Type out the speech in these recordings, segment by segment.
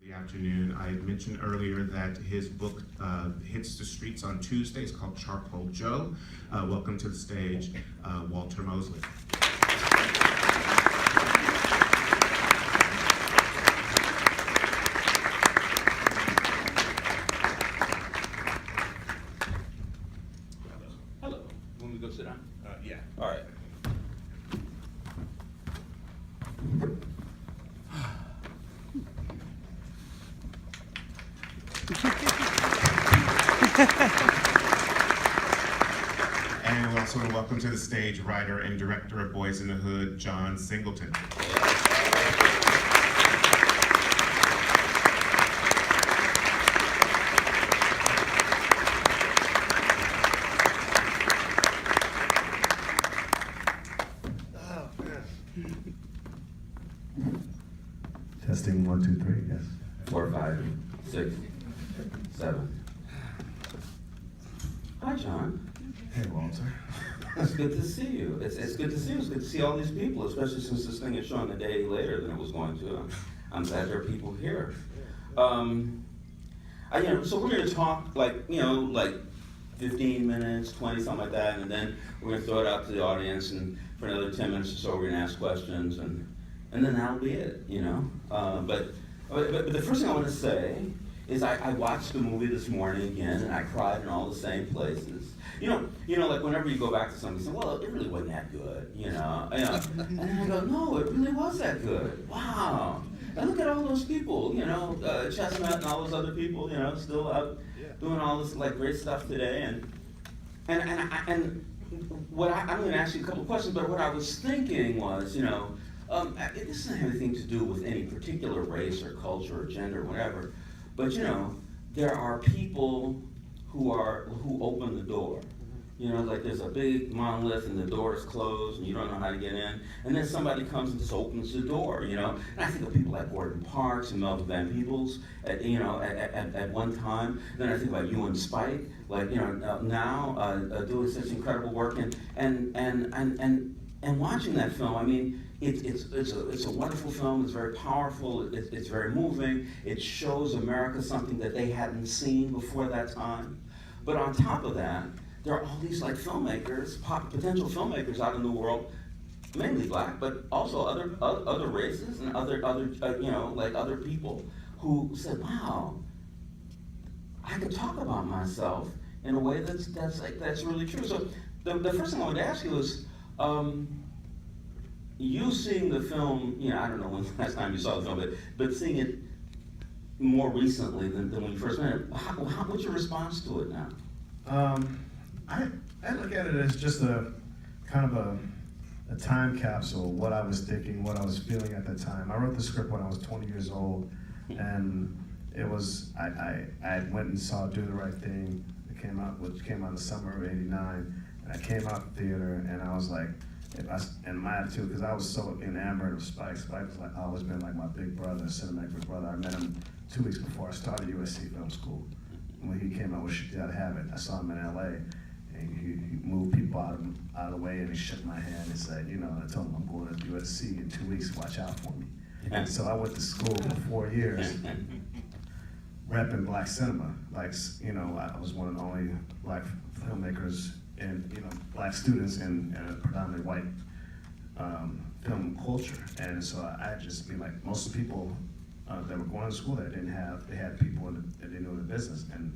The afternoon. I mentioned earlier that his book hits the streets on Tuesday. It's called Charcoal Joe. Welcome to the stage, Walter Mosley. Hello. Want me to go sit down? Yeah. All right. And we also want to welcome to the stage writer and director of Boyz n the Hood, John Singleton. Testing 1, 2, 3, yes. 4, 5, 6, 7. Hi, John. Hey, Walter. It's good to see you. It's good to see you. It's good to see all these people, especially since this thing is showing a day later than it was going to. I'm glad there are people here. So we're going to talk like 15 minutes, 20, something like that, and then we're going to throw it out to the audience, and for another 10 minutes or so, we're going to ask questions, and then that'll be it, But the first thing I want to say is I watched the movie this morning again, and I cried in all the same places. Like whenever you go back to something, you say, well, it really wasn't that good, And then I go, no, it really was that good. Wow. And look at all those people, Chestnut and all those other people, still out doing all this great stuff today. And what I'm going to ask you a couple of questions, but what I was thinking was, this doesn't have anything to do with any particular race or culture or gender or whatever, but there are people who open the door. There's a big monolith and the door is closed and you don't know how to get in, and then somebody comes and just opens the door, And I think of people like Gordon Parks and Melvin Van Peebles at one time. Then I think about you and Spike, now doing such incredible work, and watching that film. I mean, it's a wonderful film. It's very powerful. It's very moving. It shows America something that they hadn't seen before that time. But on top of that, there are all these filmmakers, potential filmmakers out in the world, mainly black, but also other races and other people who said, "Wow, I could talk about myself in a way that's really true." So the first thing I wanted to ask you is, you seeing the film, I don't know when the last time you saw the film, but seeing it more recently than when you first met it, what's your response to it now? I look at it as just a kind of a time capsule, what I was thinking, what I was feeling at the time. I wrote the script when I was 20 years old, and it was, I went and saw Do the Right Thing. It came out in the summer of '89, and I came out the theater, and I was like, and my attitude, because I was so enamored of Spike. Spike was always been like my big brother, cinematic big brother. I met him 2 weeks before I started USC Film School. When he came out with She Gotta Have It, I saw him in LA, and he moved people out of the way, and he shook my hand and said, I told him I'm going to USC in 2 weeks, watch out for me. And so I went to school for 4 years, repping black cinema. I was one of the only black filmmakers and black students in a predominantly white film culture. And so I just most of the people that were going to school there they had people that they knew in the business, and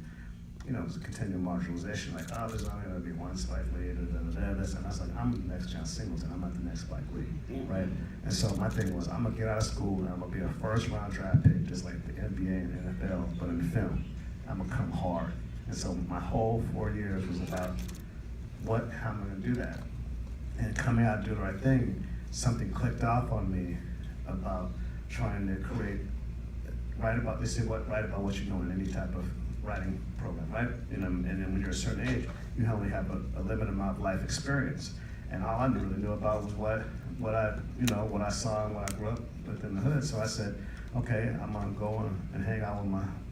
it was a continual marginalization. There's only going to be one Spike Lee, this, and I was like, I'm the next John Singleton. I'm not the next Spike Lee, right? And so my thing was, I'm gonna get out of school and I'm gonna be a first-round draft pick, just like the NBA and NFL, but in film, I'm gonna come hard. And so my whole 4 years was about how am I gonna do that? And coming out and Do the Right Thing, something clicked off on me about trying to write about what you know in any type of writing program, right? And then when you're a certain age, you only have a limited amount of life experience, and all I really knew about was what I saw and what I grew up with in the hood. So I said, okay, I'm gonna go and hang out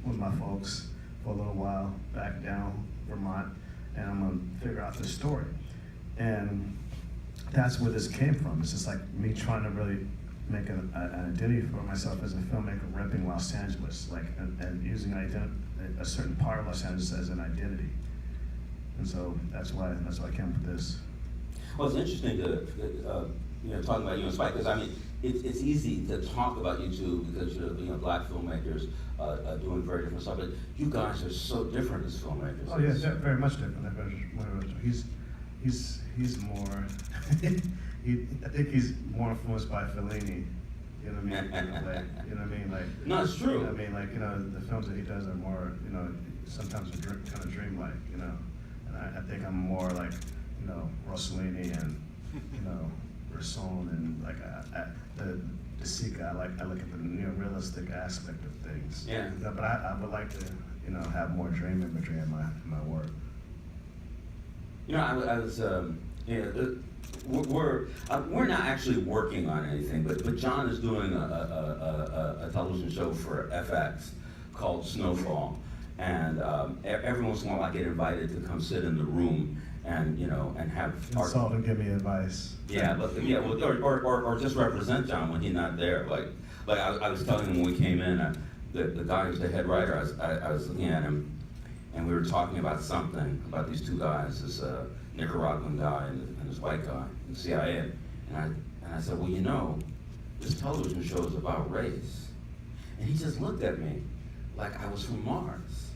with my folks for a little while back down Vermont, and I'm gonna figure out this story. And that's where this came from. It's just like me trying to really make an identity for myself as a filmmaker, repping Los Angeles, like, and using a certain part of Los Angeles as an identity. And so that's why I came up with this. Well, it's interesting to talk about you and Spike, because I mean, it's easy to talk about you two because you're black filmmakers doing very different stuff. But you guys are so different as filmmakers. Oh yeah, very much different. He's more. I think he's more influenced by Fellini. You know what I mean? You know what I mean? Like. No, it's true. You know what I mean? Like, the films that he does are more, sometimes kind of dreamlike. And I think I'm more like, Rossellini and, Bresson and like the Sika. I look at the realistic aspect of things. Yeah. But I would like to, have more dream imagery in my work. I was, we're not actually working on anything, but John is doing a television show for FX called Snowfall, and every once in a while I get invited to come sit in the room and and have consult and give me advice. Yeah, or just represent John when he's not there. Like I was telling him when we came in, the guy who's the head writer, I was looking at him, and we were talking about something about these two guys, this Nicaraguan guy and this white guy in the CIA, and I said, well, this television show is about race, and he just looked at me like I was from Mars.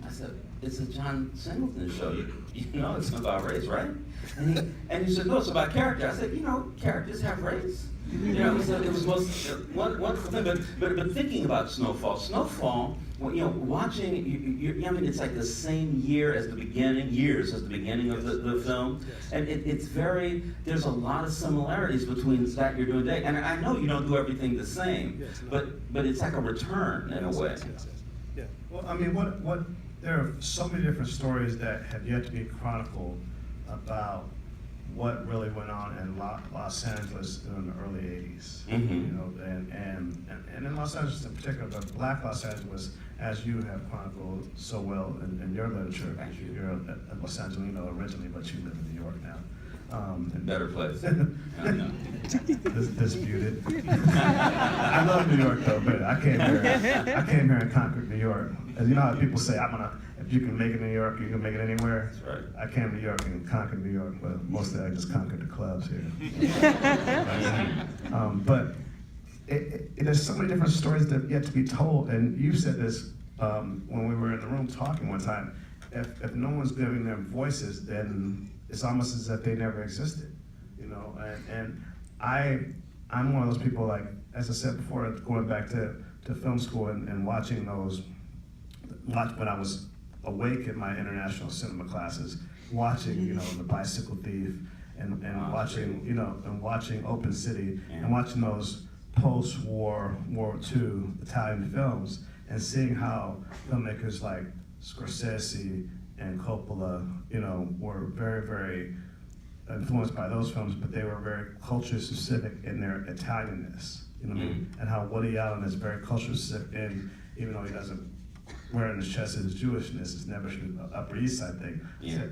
I said, it's a John Singleton show. It's about race, right? And he said, no, it's about character. I said, characters have race. It was the most wonderful thing. But thinking about Snowfall, watching, it's like the same years as the beginning of the film. And there's a lot of similarities between that you're doing today. And I know you don't do everything the same, but it's like a return in a way. Yeah. Well, I mean, there are so many different stories that have yet to be chronicled about what really went on in Los Angeles in the early 80s. Mm-hmm. And in Los Angeles in particular, but Black Los Angeles, as you have chronicled so well in your literature, you're a Los Angelino originally, but you live in New York now. Better place. Disputed. I love New York though, but I came here and conquered New York. And you know how people say, if you can make it in New York, you can make it anywhere. That's right. I came to New York and conquered New York, but mostly I just conquered the clubs here. But there's so many different stories that have yet to be told, and you said this when we were in the room talking one time. If no one's giving them voices, then it's almost as if they never existed, And I'm one of those people, like, as I said before, going back to film school and watching when I was awake in my international cinema classes, watching, The Bicycle Thief, and watching, and watching Open City, and watching those post-war, World War II Italian films, and seeing how filmmakers like Scorsese and Coppola, were very, very influenced by those films, but they were very culture specific in their Italianness, and how Woody Allen is very culture specific, and even though he doesn't wear in his chest his Jewishness, it's never an Upper East Side thing. Yeah. So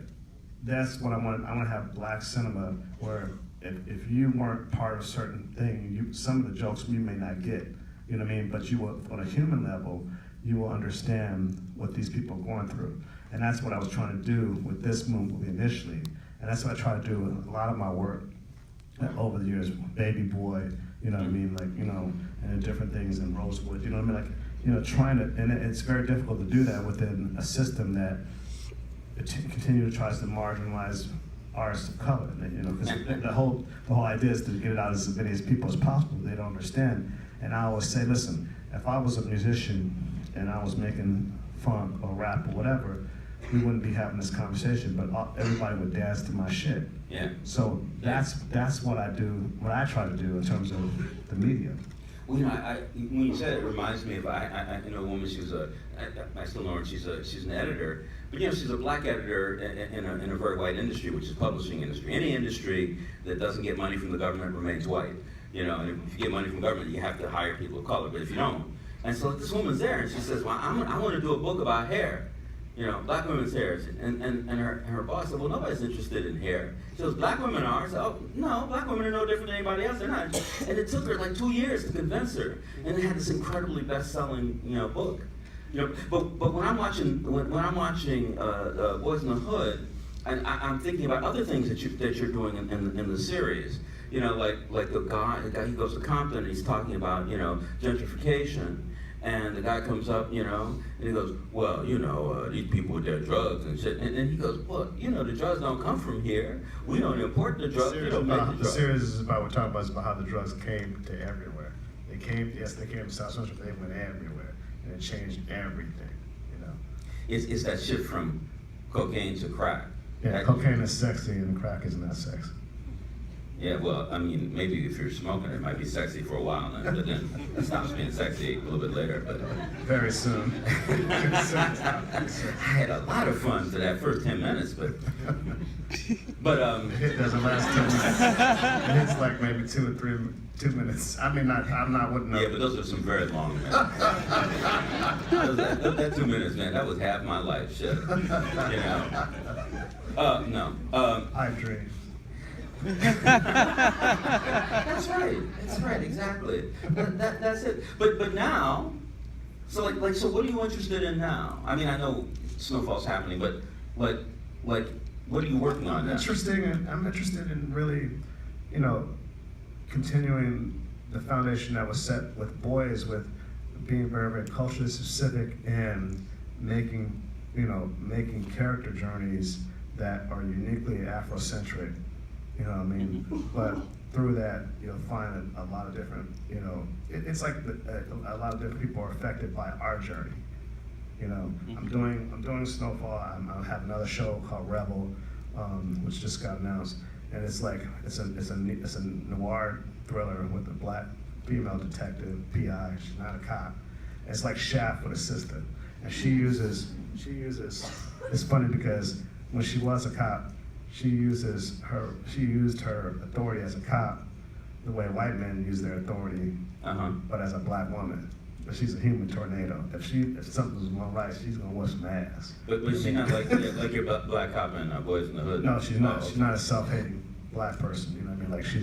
that's what I want to have black cinema where if you weren't part of a certain thing, some of the jokes we may not get, but you will, on a human level, you will understand what these people are going through. And that's what I was trying to do with this movie initially. And that's what I try to do with a lot of my work over the years. Baby Boy, and different things in Rosewood, trying to, and it's very difficult to do that within a system that continually tries to marginalize artists of color, because the whole idea is to get it out as many as people as possible. They don't understand. And I always say, listen, if I was a musician and I was making funk or rap or whatever, we wouldn't be having this conversation, but everybody would dance to my shit. Yeah. So that's what I do, what I try to do in terms of the media. Well, when you said it, reminds me of I know a woman. I still know her. She's an editor, but she's a black editor in a very white industry, which is publishing industry. Any industry that doesn't get money from the government remains white. And if you get money from government, you have to hire people of color. But if you don't, and so this woman's there, and she says, "Well, I want to do a book about hair." you know, black women's hair. And her boss said, well, nobody's interested in hair. She goes, black women are. I said, oh, no, black women are no different than anybody else. They're not. And it took her like 2 years to convince her. And they had this incredibly best-selling, you know, book. You know, but when I'm watching Boyz n the Hood, and I'm thinking about other things that you're doing in the series. You know, like the guy he goes to Compton and he's talking about, you know, gentrification. And the guy comes up, you know, and he goes, well, you know, these people with their drugs and shit. And he goes, well, you know, the drugs don't come from here. We don't import the drugs. We don't make the drugs. The series is about, we're talking about, is about how the drugs came to everywhere. They came to South Central, but they went everywhere. And it changed everything, you know. It's that shift from cocaine to crack. Yeah, cocaine is sexy and crack is not sexy. Yeah, well, I mean, maybe if you're smoking, it might be sexy for a while, but then it stops being sexy a little bit later. But very soon. I had a lot of fun for that first 10 minutes, but the hit doesn't last 10 minutes. It hits like maybe 2 or 2 minutes. I mean, I'm not wouldn't know. Yeah, but those are some very long minutes. that 2 minutes, man, that was half my life, shit. You know. No. I dream. That's right, exactly. That's it. But now, so so what are you interested in now? I mean, I know Snowfall's happening, but what are you working on now? I'm interested in really, you know, continuing the foundation that was set with Boyz, with being very, very culturally specific and making character journeys that are uniquely Afrocentric. You know what I mean? But through that, you'll find a lot of different, you know, it's like a lot of different people are affected by our journey. You know, I'm doing Snowfall. I have another show called Rebel, which just got announced, and it's like it's a noir thriller with a black female detective, PI. She's not a cop. And it's like Shaft with a sister, and she uses. It's funny because when she was a cop, she used her authority as a cop the way white men use their authority, but as a black woman. But she's a human tornado. If something's going right, she's gonna whip some ass. But she's not like your black cop in Boyz n the Hood. No, she's not. She's not a self-hating black person. You know what I mean? Like she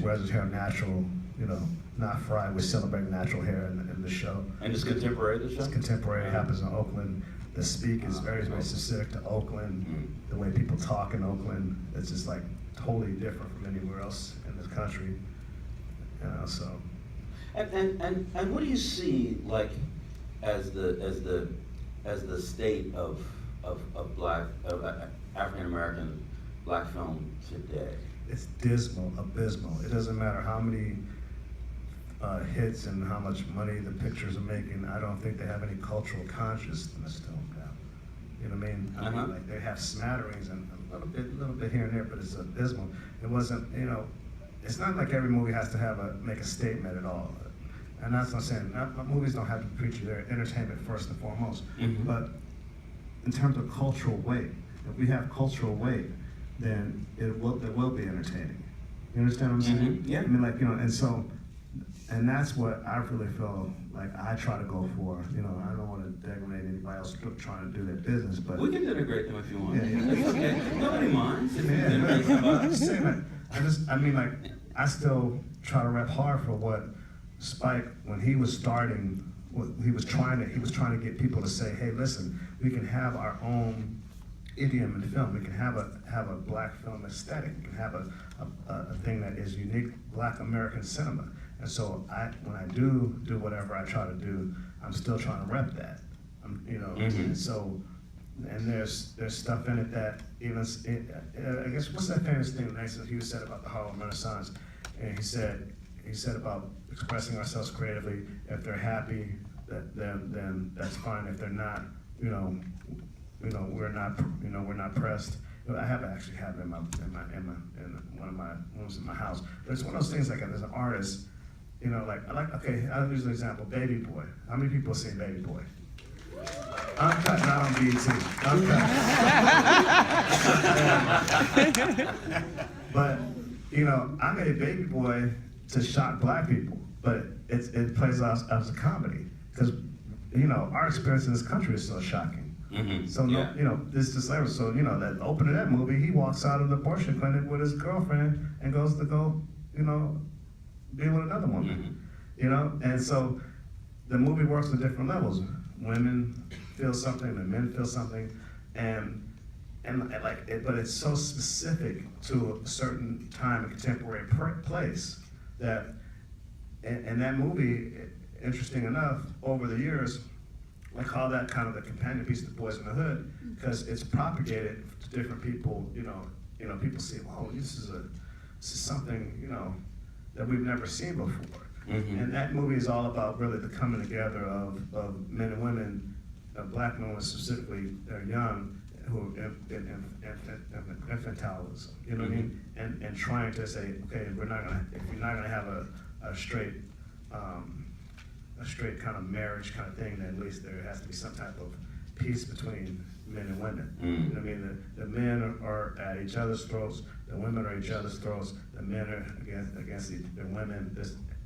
wears her hair natural. You know, not fried. We celebrate natural hair in the show. And it's contemporary. The show. It's contemporary. It happens in Oakland. The speak is very, very specific to Oakland. The way people talk in Oakland, it's just like totally different from anywhere else in this country. You know, so. And what do you see like as the state of African American black film today? It's dismal, abysmal. It doesn't matter how many hits and how much money the pictures are making. I don't think they have any cultural consciousness to them now. You know what I mean? I mean, like they have smatterings and a little bit here and there, but it's abysmal. It wasn't, you know, it's not like every movie has to make a statement at all. And that's not saying movies don't have to preach you. They're entertainment first and foremost. But in terms of cultural weight, if we have cultural weight, then it will be entertaining. You understand what I'm saying? Yeah. I mean, like, you know, and that's what I really feel like I try to go for. You know, I don't want to degrade anybody else trying to do their business, but we can denigrate them if you want. Yeah. It's okay. Nobody minds. I'm just saying that. I still try to rep hard for what Spike, when he was starting, he was trying to get people to say, hey, listen, we can have our own idiom in film. We can have a black film aesthetic. We can have a thing that is unique Black American cinema. And so when I do whatever I try to do, I'm still trying to rep that. You know, and so, and there's stuff in it that even I guess what's that famous thing that Hughes said about the Harlem Renaissance? And he said about expressing ourselves creatively. If they're happy, then that's fine. If they're not, we're not pressed. I actually have it in one of my rooms in my house. But it's one of those things like as an artist, you know, okay, I'll use an example, Baby Boy. How many people have seen Baby Boy? Uncut, not on BET. Uncut. But, you know, I made Baby Boy to shock black people, but it plays out as a comedy. Because, you know, our experience in this country is so shocking. So no, Yeah. you know, this disciple. So you know, that open of that movie, he walks out of the abortion clinic with his girlfriend and goes to go, you know, be with another woman. You know, and so the movie works on different levels. Women feel something, and men feel something, and like, but it's so specific to a certain time, a contemporary place that, and that movie, interesting enough, over the years, I call that kind of the companion piece to Boyz in the Hood, because it's propagated to different people. You know, people see, oh, this is something, you know, that we've never seen before. And that movie is all about really the coming together of men and women, black women specifically, they're young, who are infantilism, you know what I mean? And trying to say, okay, if you're not gonna have a straight kind of marriage kind of thing, then at least there has to be some type of peace between men and women. You know what I mean? The men are at each other's throats, the women are at each other's throats, the men are against the women.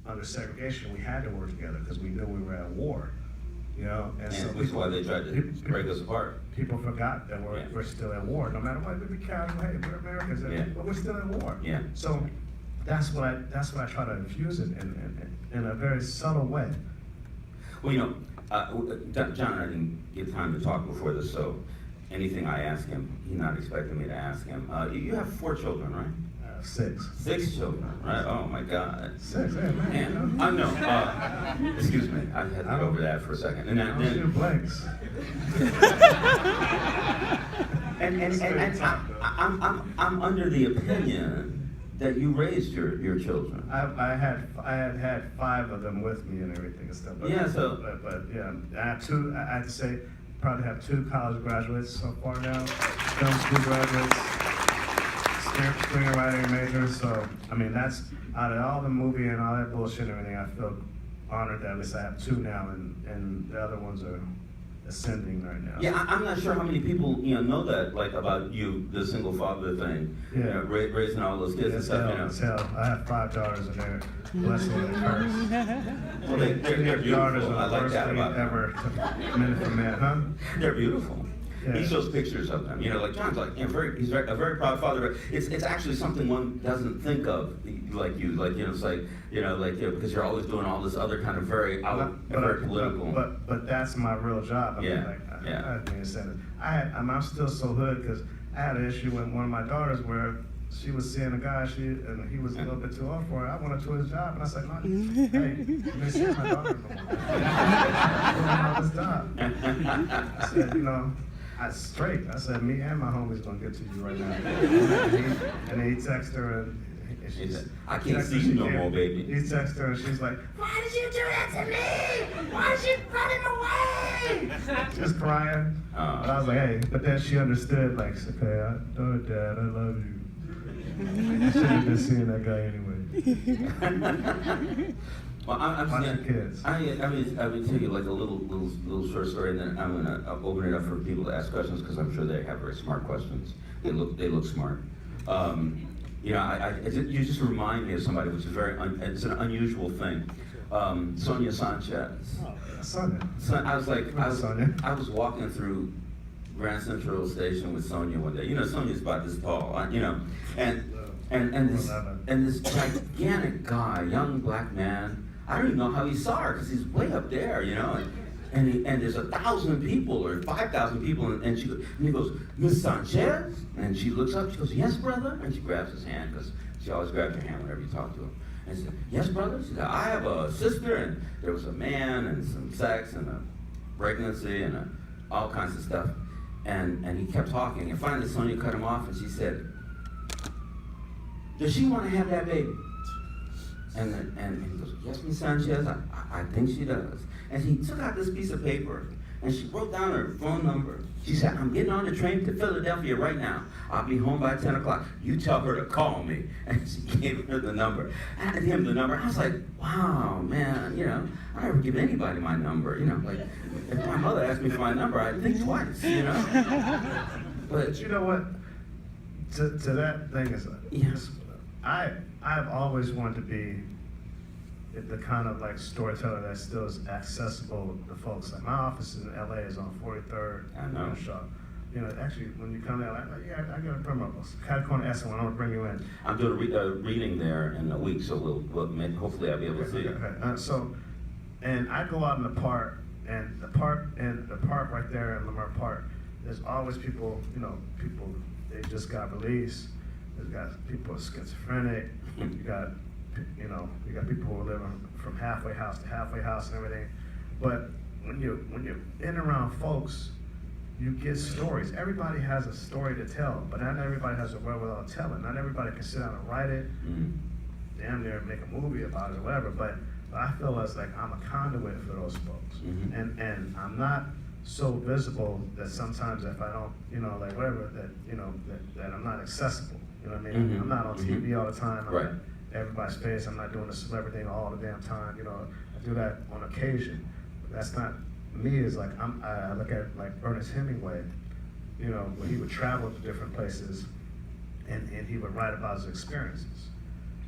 Under segregation, we had to work together because we knew we were at war. You know, and so that's why they tried to break us apart. People forgot that we're still at war. No matter what, we casual, hey, we're Americans, but we're still at war. Yeah. So that's what I try to infuse it in a very subtle way. Well, you know, John and I didn't get time to talk before this, so anything I ask him, he's not expecting me to ask him. You have 4 children, right? 6. 6 children, right? Oh my God. 6, hey man. And I know. Excuse me, I had to get over that for a second. And I shoot blanks. I'm under the opinion that you raised your children. I had 5 of them with me and everything and stuff. But, Yeah, so- but yeah, I have 2. I have to say, probably have 2 college graduates so far now, film school graduates, screenwriting majors. So I mean, that's out of all the movie and all that bullshit and everything, I feel honored that at least I have 2 now, and the other ones are ascending right now. Yeah, I'm not sure how many people know that, like, about you, the single father thing. Yeah. You know, raising all those kids and stuff. It's hell. I have 5 daughters and they're blessing and a curse. Well, they're Daughters beautiful. are I the like worst that thing about them. ever to men for men, huh? They're beautiful. Yeah. He shows pictures of them. You know, like John's like, he's a very proud father. But it's actually something one doesn't think of, like you. Like, it's like, because you're always doing all this other kind of very political. But that's my real job. I mean, Yeah, like, yeah. I didn't say that. I'm still so hood because I had an issue with one of my daughters where she was seeing a guy, and he was a little bit too old for her. I wanted to his job, and I said, no, hey, you ain't seeing my daughter no more. I don't this job. I said, I straight. I said, me and my homie's gonna get to you right now. And then he texted her, and She said, I can't see you no more, baby. He texted her, and she's like, why did you do that to me? Why did you run him away? Just crying. But I was like, hey, but then she understood, like, okay, Dad, I love you. I should have been seeing that guy anyway. Well, I'm Watching kids. I mean, tell you like a little short story, and then I'm gonna open it up for people to ask questions because I'm sure they have very smart questions. They look smart. You just remind me of somebody, which is it's an unusual thing. Sonia Sanchez. Oh, Sonia. I was walking through Grand Central Station with Sonia one day. Sonia's about this tall, and this gigantic guy, young black man. I don't even know how he saw her because he's way up there, and there's 1,000 people or 5,000 people, and he goes, Miss Sanchez, and she looks up. She goes, yes, brother, and she grabs his hand because she always grabs your hand whenever you talk to him. And she said, yes, brother. She said, I have a sister, and there was a man and some sex and a pregnancy and all kinds of stuff. And he kept talking, and finally Sonia cut him off, and she said, does she want to have that baby? And he goes, yes, Miss Sanchez, I think she does. And she took out this piece of paper, and she wrote down her phone number. She said, I'm getting on the train to Philadelphia right now. I'll be home by 10 o'clock. You tell her to call me. And she gave her the number. I handed him the number. I was like, wow, man, I never give anybody my number. Like, if my mother asked me for my number, I'd think twice, But you know what? To that thing is, yes. I've always wanted to be, the kind of like storyteller that still is accessible to folks. Like my office in LA is on 43rd. I know. Shaw. You know, actually, when you come there, like, yeah, I got a promo. Cat Corner Essen, when I want to bring you in. I'm doing a reading there in a week, so hopefully I'll be able to see it. Okay. And I go out in the park, and the park right there in Lamar Park, there's always people, you know, they just got released. There's got people who are schizophrenic. You got people who are living from halfway house to halfway house and everything. But when you're in and around folks, you get stories. Everybody has a story to tell, but not everybody has a wherewithal to tell it. Not everybody can sit down and write it, damn near make a movie about it or whatever. But I feel as like I'm a conduit for those folks, and I'm not so visible that sometimes if I don't, you know, like whatever, that I'm not accessible. You know what I mean? I'm not on TV all the time. I'm Right. not everybody's face. I'm not doing the celebrity thing all the damn time. You know, I do that on occasion. But that's not me. Is like I look at like Ernest Hemingway. You know, when he would travel to different places, and he would write about his experiences.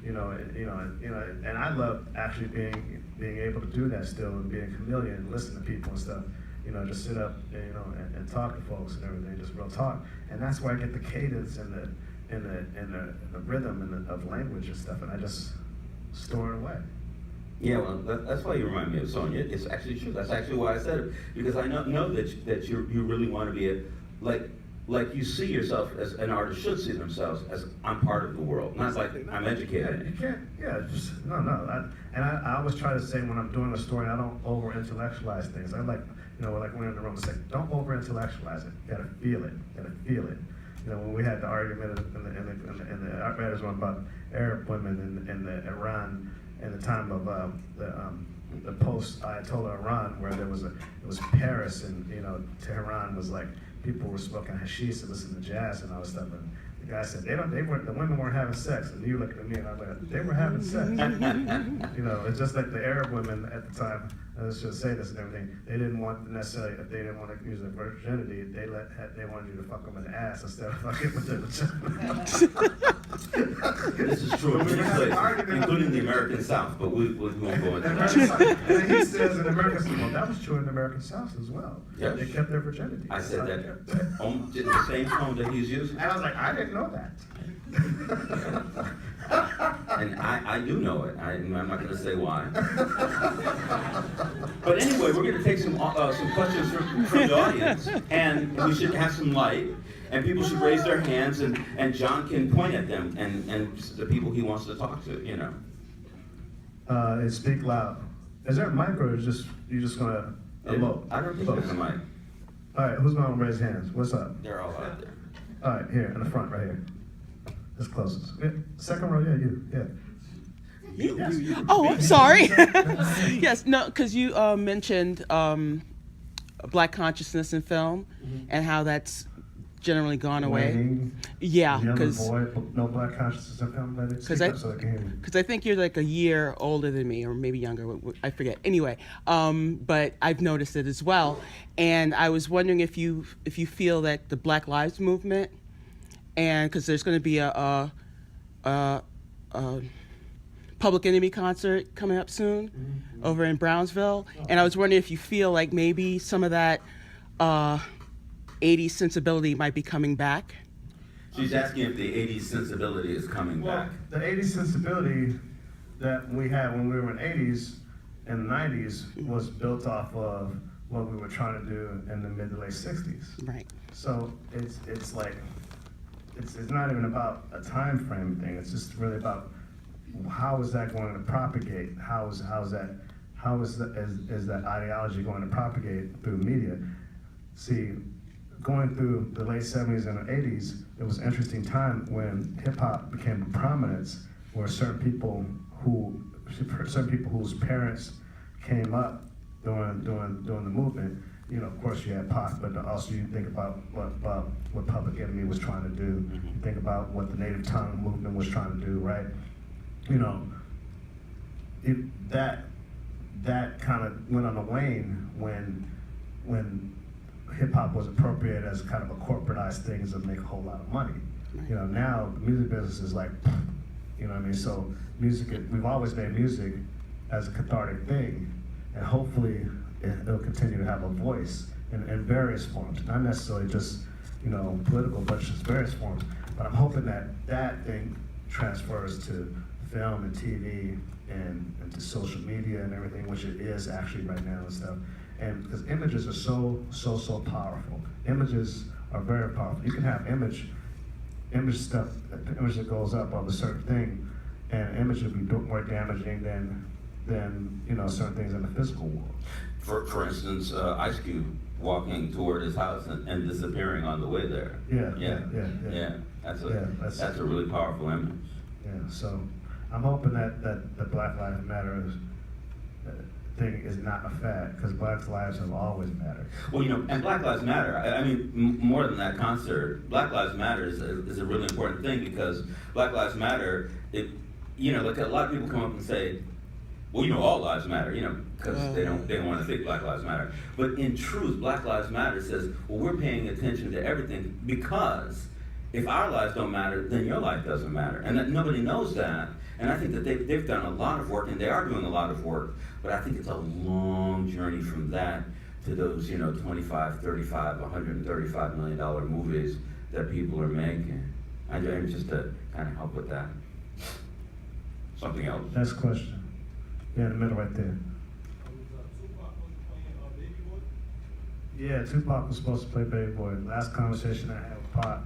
And I love actually being able to do that still, and being a chameleon and listen to people and stuff. You know, just sit up, and talk to folks and everything, just real talk. And that's where I get the cadence and the rhythm of language and stuff, and I just store it away. Yeah, well, that's why you remind me of Sonia. It's actually true. That's actually why I said it, because I know that you really want to be like you see yourself as an artist should see themselves as I'm part of the world, not like I'm educated. You can't. Yeah, just no. I always try to say when I'm doing a story, I don't over intellectualize things. I like, like when in the room, I say, don't over intellectualize it. You gotta feel it. You know, when we had the argument in the art writers one about Arab women in the Iran in the time of the post Ayatollah Iran, where it was Paris, and Tehran was like people were smoking hashish and listening to jazz and all this stuff. And the guy said the women weren't having sex, and you look at me and I'm like, they were having sex. It's just like the Arab women at the time. I should say this and everything. They didn't want necessarily, if they didn't want to use their virginity, they wanted you to fuck them in the ass instead of fucking with their vagina. This is true in many places, including the American South, but we won't go into that. And he says in American South, well, that was true in the American South as well. Yes. They kept their virginity. I said that in the same tone that he's using. And I was like, I didn't know that. And I do know it. I'm not going to say why. But anyway, we're going to take some questions from the audience, and we should have some light, and people should raise their hands, and John can point at them and the people he wants to talk to. And speak loud. Is there a mic, or is you just gonna elope? I don't think there's a mic. All right, who's gonna raise hands? What's up? They're all out there. All right, here in the front, right here. That's closest. Yeah. Second row, yeah, you, yeah. You. Oh, I'm sorry. Yes, no, because you mentioned Black consciousness in film and how that's generally gone away. Waiting, yeah, because no Black consciousness in film. Because I think you're like a year older than me, or maybe younger. I forget. Anyway, but I've noticed it as well, and I was wondering if you feel that the Black Lives Movement, and because there's going to be a Public Enemy concert coming up soon over in Brownsville, and I was wondering if you feel like maybe some of that 80s sensibility might be coming back. She's asking if the 80s sensibility is coming back. The 80s sensibility that we had when we were in the 80s and the 90s was built off of what we were trying to do in the mid to late 60s. Right. So it's like, it's not even about a time frame thing. It's just really about how is that going to propagate? Is that ideology going to propagate through media? See, going through the late 70s and the 80s, it was an interesting time when hip hop became a prominence, where certain people whose parents came up during the movement. Of course you had Pac, but also you think about what Public Enemy was trying to do. You think about what the Native Tongue movement was trying to do, right? That kind of went on the wane when hip hop was appropriated as kind of a corporatized thing to make a whole lot of money. Now the music business is like, what I mean? So music, we've always made music, as a cathartic thing, and hopefully it'll continue to have a voice in various forms, not necessarily just, you know, political, but just various forms. But I'm hoping that that thing transfers to film and TV and to social media and everything, which it is actually right now and stuff. And because images are so powerful. Images are very powerful. You can have image stuff, image that goes up of a certain thing, and image will be more damaging than you know, certain things in the physical world. For instance, Ice Cube walking toward his house and disappearing on the way there. Yeah. That's That's a really powerful image. Yeah, so I'm hoping that the Black Lives Matter thing is not a fad, because Black lives have always mattered. Well, you know, and Black Lives Matter, I mean, more than that concert, Black Lives Matter is a really important thing, because Black Lives Matter, you know, like a lot of people come up and say, well, you know, all lives matter, you know, because they don't want to think Black Lives Matter. But in truth, Black Lives Matter says, well, we're paying attention to everything, because if our lives don't matter, then your life doesn't matter. And that nobody knows that. And I think that they've done a lot of work, and they are doing a lot of work, but I think it's a long journey from that to those, you know, 25, 35, $135 million movies that people are making. I'm just to kind of help with that. Something else. Next question. Yeah, in the middle right there. Yeah, Tupac was supposed to play Baby Boy. Last conversation I had with Pop,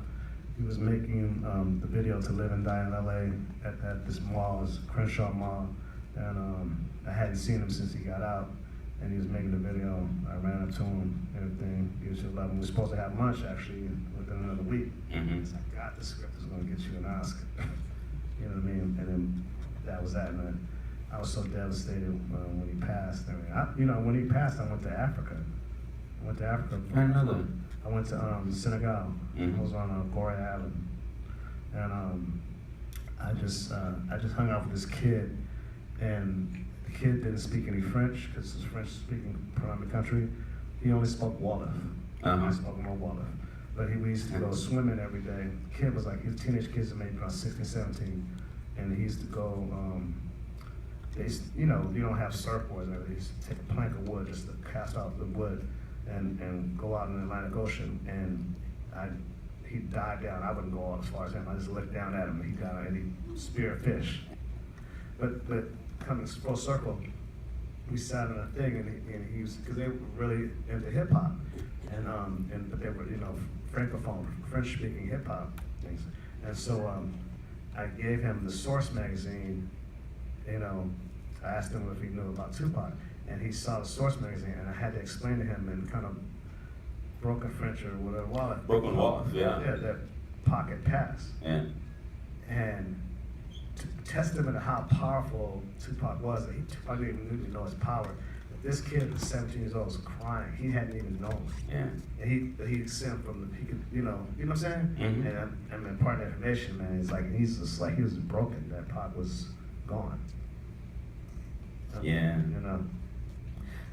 he was making the video to Live and Die in LA at this mall, this Crenshaw Mall. And I hadn't seen him since he got out, and he was making the video. I ran up to him, everything. He was 11. We were supposed to have lunch actually within another week. Mm-hmm. It's like, God, this script is going to get you an Oscar. You know what I mean? And then that was that, man. I was so devastated when he passed. I mean, you know, when he passed, I went to Africa. I went to Africa. I know that. I went to Senegal. Mm-hmm. I was on Gorée Island, and I just hung out with this kid, and the kid didn't speak any French because it's a French-speaking part of the country. He only spoke Wolof. Uh-huh. I spoke no Wolof. But we used to go swimming every day. The kid was like, he was teenage kids that maybe around 16, 17, and he used to go. You know, you don't have surfboards and everything. You just take a plank of wood just to cast out the wood and go out in the Atlantic Ocean. And he dived down. I wouldn't go as far as him. I just looked down at him, and he got and he speared fish. But coming full circle, we sat in a thing, and he was, because they were really into hip hop, but they were, you know, francophone, French speaking hip hop things. And so I gave him the Source magazine. You know, I asked him if he knew about Tupac, and he saw the Source magazine, and I had to explain to him in kind of broken French or whatever. Broken Wolof, yeah. Yeah, that Pac had passed. Yeah. And to testament to how powerful Tupac was, Tupac didn't even know his power. But this kid was 17 years old, was crying. He hadn't even known. Yeah. And he sent from he could, you know what I'm saying? Mm-hmm. And I mean, part of the information, man, is like, he's just like, he was broken, that Pac was gone. Yeah. You know.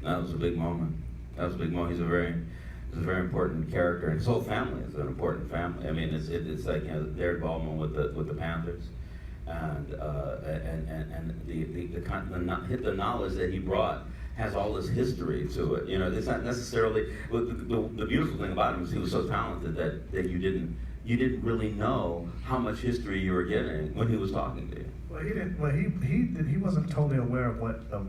That was a big moment. That was a big moment. He's a very important character, and his whole family is an important family. I mean, it's like, you know, their involvement with the Panthers, and the knowledge that he brought has all this history to it. You know, it's not necessarily the beautiful thing about him is he was so talented that you didn't really know how much history you were getting when he was talking to you. Well, he didn't. Well, he wasn't totally aware of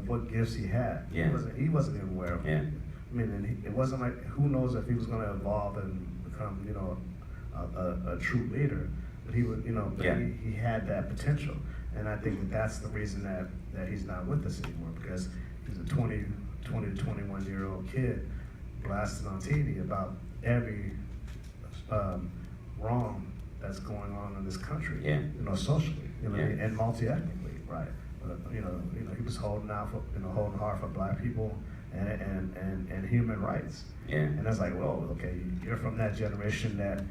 what gifts he had. Yeah. He wasn't even aware of. Yeah. I mean, and it wasn't like, who knows if he was going to evolve and become, you know, a true leader. But he would, you know, but Yeah. he had that potential, and I think that's the reason that he's not with us anymore, because he's a 20 to 21-year-old kid blasting on TV about every wrong that's going on in this country. Yeah. You know, socially, you know, Yeah. and multi-ethnically, right? You know, he was holding out for, you know, holding hard for Black people and human rights. Yeah. And it's like, well, okay, you're from that generation that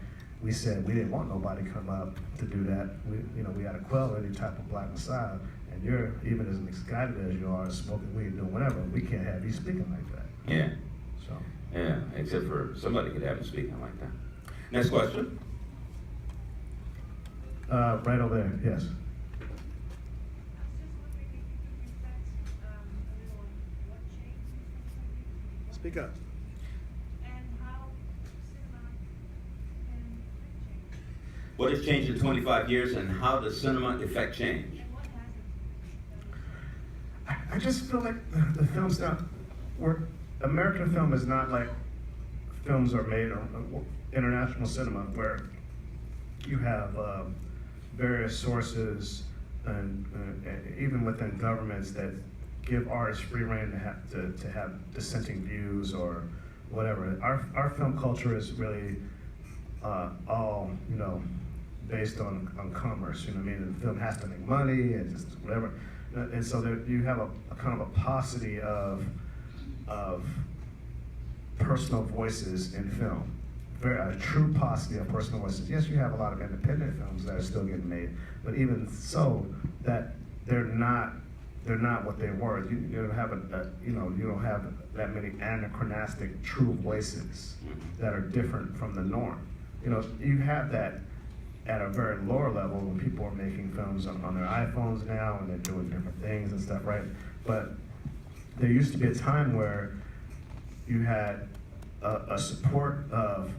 we said we didn't want nobody to come up to do that. We had to quell any type of Black Messiah, and you're, even as misguided as you are, smoking weed, doing whatever, we can't have you speaking like that. Yeah. So. Yeah. Except for somebody could have him speaking like that. Next question. Right over there, yes. I was just wondering if you could reflect Speak up. And how cinema can change. What has changed in 25 years, and how does cinema affect change? And what hasn't? I just feel like the film's not, American film is not like films are made on international cinema, where you have various sources and even within governments that give artists free rein to have dissenting views or whatever. Our film culture is really all, you know, based on commerce. You know what I mean? The film has to make money and just whatever. And so there, you have a kind of a paucity of personal voices in film. A true paucity of personal voices. Yes, you have a lot of independent films that are still getting made, but even so, that they're not what they were. You don't have you don't have that many anachronistic true voices that are different from the norm. You know, you have that at a very lower level when people are making films on their iPhones now and they're doing different things and stuff, right? But there used to be a time where you had a support of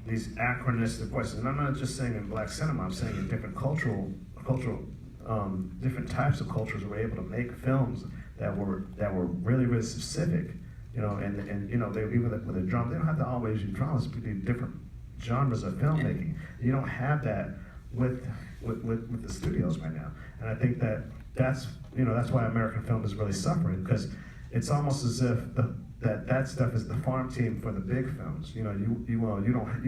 these anachronistic voices, and I'm not just saying in black cinema. I'm saying in different cultural, different types of cultures were able to make films that were really, really specific. You know, and you know, they even with a drum, they don't have to always use drums. It could be different genres of filmmaking. You don't have that with the studios right now, and I think that's why American film is really suffering, because it's almost as if that stuff is the farm team for the big films. You know, you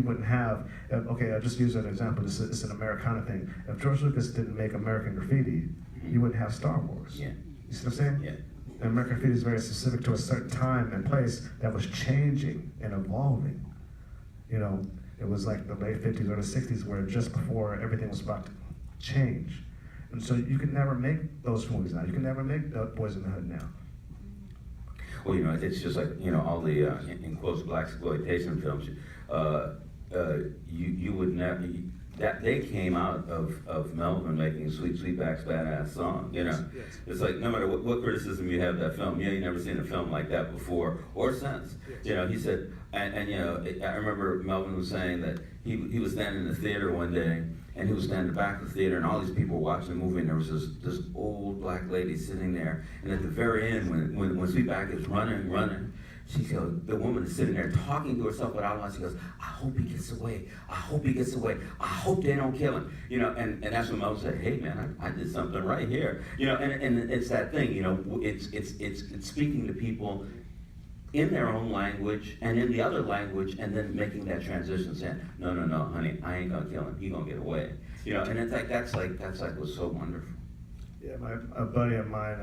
wouldn't have. Okay, I'll just use an example. It's an Americana thing. If George Lucas didn't make American Graffiti, you wouldn't have Star Wars. Yeah. You see what I'm saying? Yeah. And American Graffiti is very specific to a certain time and place that was changing and evolving. You know, it was like the late 50s or the 60s, where just before everything was about to change. And so you could never make those movies now. You can never make the Boyz n the Hood now. Well, you know, it's just like, you know, all the, in quotes, black exploitation films, you would never, that they came out of Melvin making Sweet Sweetback's Badass Song, you know? Yes. It's like, no matter what criticism you have of that film, you never seen a film like that before or since. Yes. You know, he said, and you know, I remember Melvin was saying that he was standing in the theater one day, and he was standing in the back of the theater, and all these people were watching the movie, and there was this old black lady sitting there. And at the very end, when Sweetback is running, she goes, the woman is sitting there talking to herself without line. She goes, I hope he gets away. I hope he gets away. I hope they don't kill him. You know, and that's when Melvin said, hey man, I did something right here. You know, and it's that thing, you know, it's speaking to people in their own language and in the other language, and then making that transition, saying, no, honey, I ain't gonna kill him. He gonna get away. You know, and it's like that's what's so wonderful. Yeah, a buddy of mine,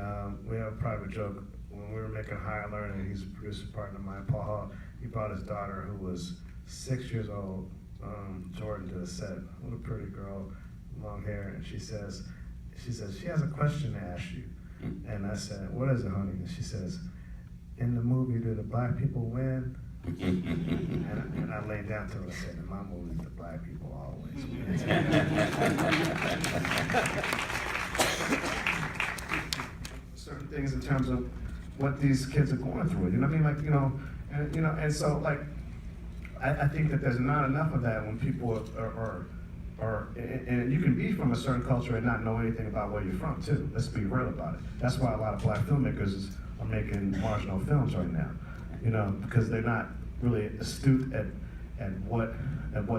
we have a private joke. When we were making Higher Learning, he's a producer partner of mine, Paul Hall. He brought his daughter, who was 6 years old, Jordan, to the set. What a pretty girl, long hair, and she says she has a question to ask you. And I said, what is it, honey? And she says, in the movie, do the black people win? And I laid down to her and said, in my movies, the black people always win. Certain things in terms of what these kids are going through, you know what I mean? Like, and so like, I think that there's not enough of that when people and you can be from a certain culture and not know anything about where you're from too. Let's be real about it. That's why a lot of black filmmakers are making marginal films right now, you know, because they're not really astute at what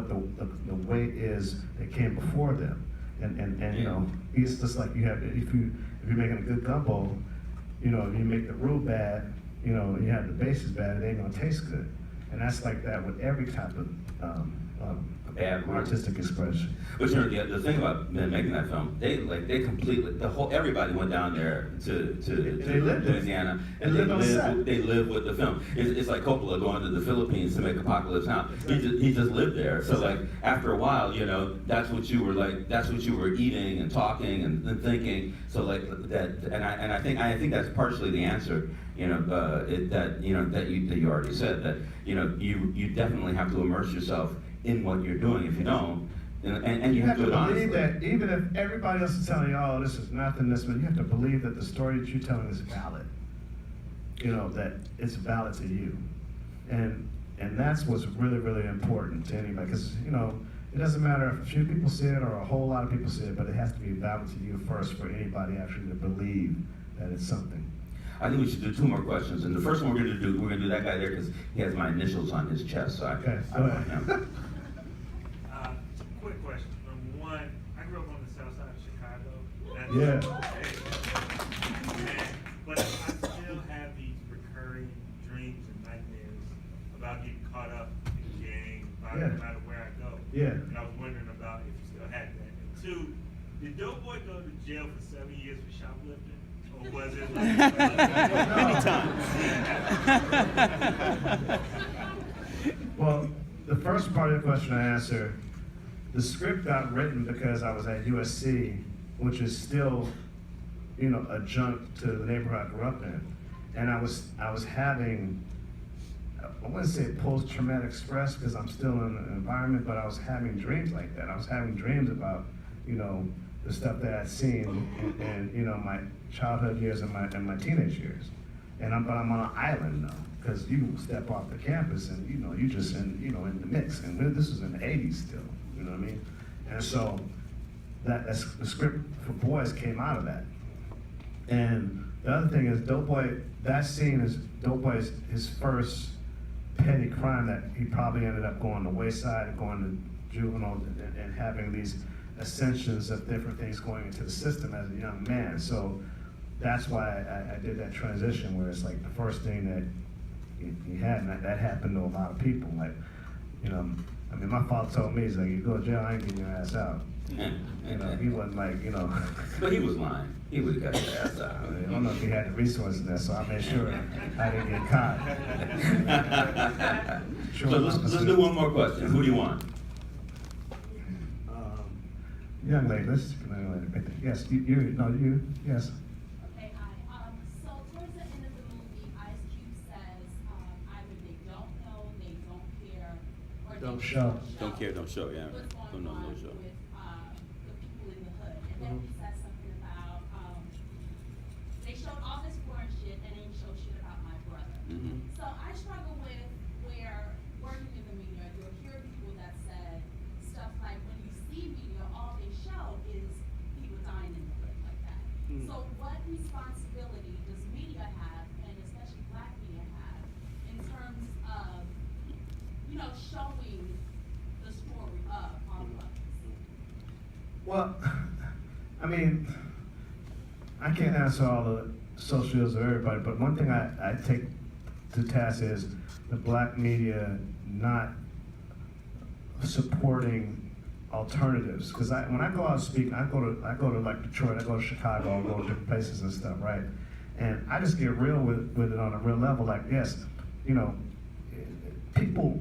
the way is that came before them, and you know, it's just like you have, if you're making a good gumbo, you know, if you make the roux bad, you know, you have the bases bad, it ain't gonna taste good, and that's like that with every type of bad artistic expression. But you know, the thing about them making that film, they completely, everybody went down there to Louisiana, and they live with the film. It's like Coppola going to the Philippines to make Apocalypse Now. He just lived there. So like after a while, you know, that's what you were eating and talking and thinking. So like that, and I think that's partially the answer. You know, that you already said, that you know, you definitely have to immerse yourself in what you're doing. If you don't, and you have to believe that even if everybody else is telling you, oh, this is nothing, you have to believe that the story that you're telling is valid. you know, that it's valid to you. And that's what's really, really important to anybody, because, you know, it doesn't matter if a few people see it or a whole lot of people see it, but it has to be valid to you first for anybody actually to believe that it's something. I think we should do 2 more questions, and the first one we're gonna do that guy there because he has my initials on his chest, so Okay, I go want ahead. him. Quick question. Number one, I grew up on the south side of Chicago. Yeah. But I still have these recurring dreams and nightmares about getting caught up in gangs, Yeah. no matter where I go. Yeah. And I was wondering about if you still had that. And 2, did Dope Boy go to jail for 7 years for shoplifting? Or was it like... Many times. Well, the first part of the question I answered, the script got written because I was at USC, which is still, you know, adjunct to the neighborhood I grew up in. And I was having, I wouldn't say post-traumatic stress because I'm still in an environment, but I was having dreams like that. I was having dreams about, you know, the stuff that I'd seen in you know, my childhood years and my teenage years. But I'm on an island now, because you step off the campus and, you know, you just in the mix. And this was in the 80s still, you know what I mean? And so that's the script for Boyz came out of that. And the other thing is Dope Boy, that scene is Dope Boy's his first petty crime that he probably ended up going to Wayside and going to juvenile and having these ascensions of different things going into the system as a young man. So that's why I did that transition where it's like the first thing that he had, and that happened to a lot of people. Like, you know, I mean, my father told me, he's like, you go to jail, I ain't getting your ass out. You know, he wasn't like, you know. But he was lying. He would have got his ass out. I don't know if he had the resources there, so I made sure I didn't get caught. So let's do one more question. Who do you want? Young lady, yes, you, yes. Okay, hi. So towards the end of the movie, Ice Cube says, either they don't know, they don't care, or they Don't show. Don't care, don't show, yeah. What's Don't going know, on no with, show. the people in the hood. And then he said something about, they showed all this foreign shit and they didn't show shit about my brother. Mhm. So I struggle with where working in the media, you'll hear people that said stuff like, when you see media, all they show is people dying in the hood like that. So what responsibility does media have, and especially black media have, in terms of, you know, showing the story of our brothers? Well, I mean, I can't answer all the social ills of everybody, but one thing I take to task is the black media not supporting alternatives. Because when I go out and speak, I go to like Detroit, I go to Chicago, I go to different places and stuff, right? And I just get real with it on a real level. Like, yes, you know, people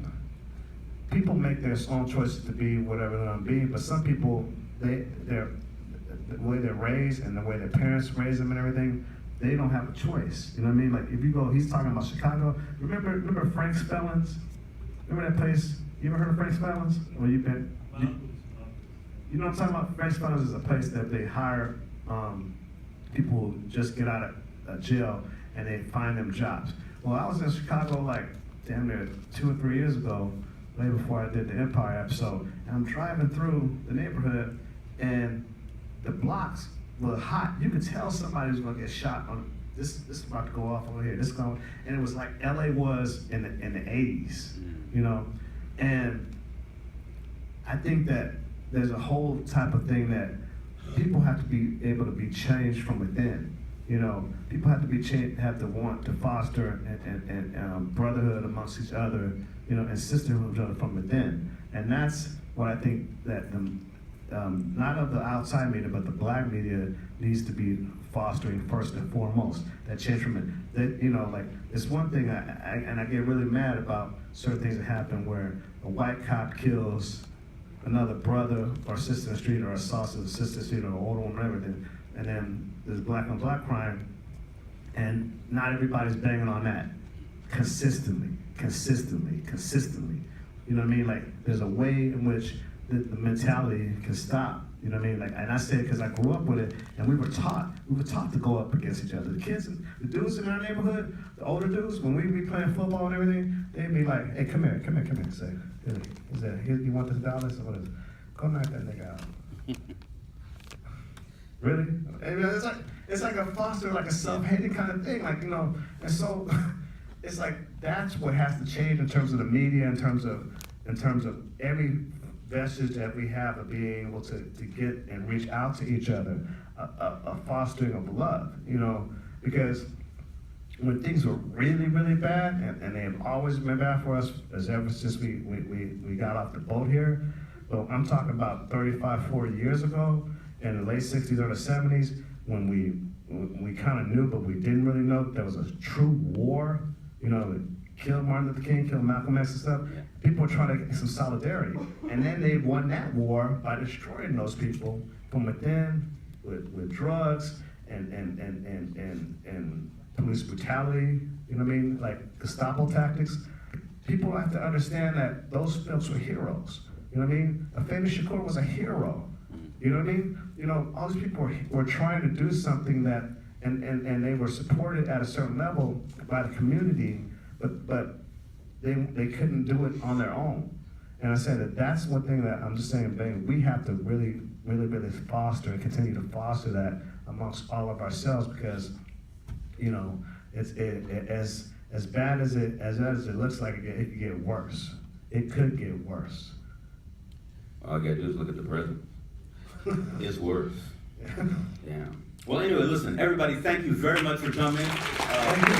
make their own choices to be whatever they're gonna be, but some people, the way they're raised and the way their parents raise them and everything, they don't have a choice. You know what I mean? Like if you go, he's talking about Chicago. Remember Frank Spellins? Remember that place? You ever heard of Frank Spellins? Or you been? You know what I'm talking about? Frank Spellins is a place that they hire people who just get out of jail and they find them jobs. Well, I was in Chicago like damn near 2 or 3 years ago, way before I did the Empire episode, and I'm driving through the neighborhood and the blocks were hot. You could tell somebody was gonna get shot on this is about to go off over here. This is going, and it was like LA was in the 80s, you know? And I think that there's a whole type of thing that people have to be able to be changed from within. You know, people have to be have to want to foster and brotherhood amongst each other, you know, and sisterhood from within. And that's what I think that the not of the outside media, but the black media needs to be fostering first and foremost. That change from it. That, you know, like it's one thing I get really mad about certain things that happen where a white cop kills another brother or sister in the street or assaults a sister in the street or an older one, whatever. And then there's black on black crime, and not everybody's banging on that consistently. You know what I mean? Like there's a way in which the mentality can stop You know what I mean? Like, and I say it because I grew up with it, and we were taught to go up against each other. The kids, the dudes in our neighborhood, the older dudes, when we be playing football and everything, they'd be like, "Hey, come here." Say, "Here, you want this $1? So what is it? Go knock that nigga out." Really? And it's like a foster, like a self-hating kind of thing, like, you know. And so it's like that's what has to change in terms of the media, in terms of every vestige that we have of being able to get and reach out to each other, a fostering of love, you know, because when things were really, really bad, and they have always been bad for us as ever since we got off the boat here, but I'm talking about 35, 40 years ago, in the late 60s, early 70s, when we kind of knew, but we didn't really know that there was a true war, you know, killed Martin Luther King, killed Malcolm X and stuff. People were trying to get some solidarity. And then they won that war by destroying those people from within with drugs and police brutality, you know what I mean? Like Gestapo tactics. People have to understand that those folks were heroes. You know what I mean? Afeni Shakur was a hero. You know what I mean? You know, all these people were trying to do something that, and they were supported at a certain level by the community, but they couldn't do it on their own. And I said that's one thing that I'm just saying, babe, we have to really, really, really foster and continue to foster that amongst all of ourselves, because, you know, as bad as it looks like, it could get worse. It could get worse. All I gotta do is look at the present. It's worse. Yeah. Well, anyway, listen, everybody, thank you very much for coming. Thank you.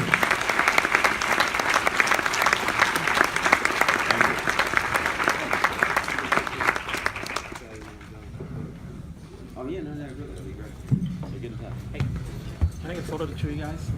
Oh, yeah, no, that'd be great. Hey, can I get a photo of the two of you guys?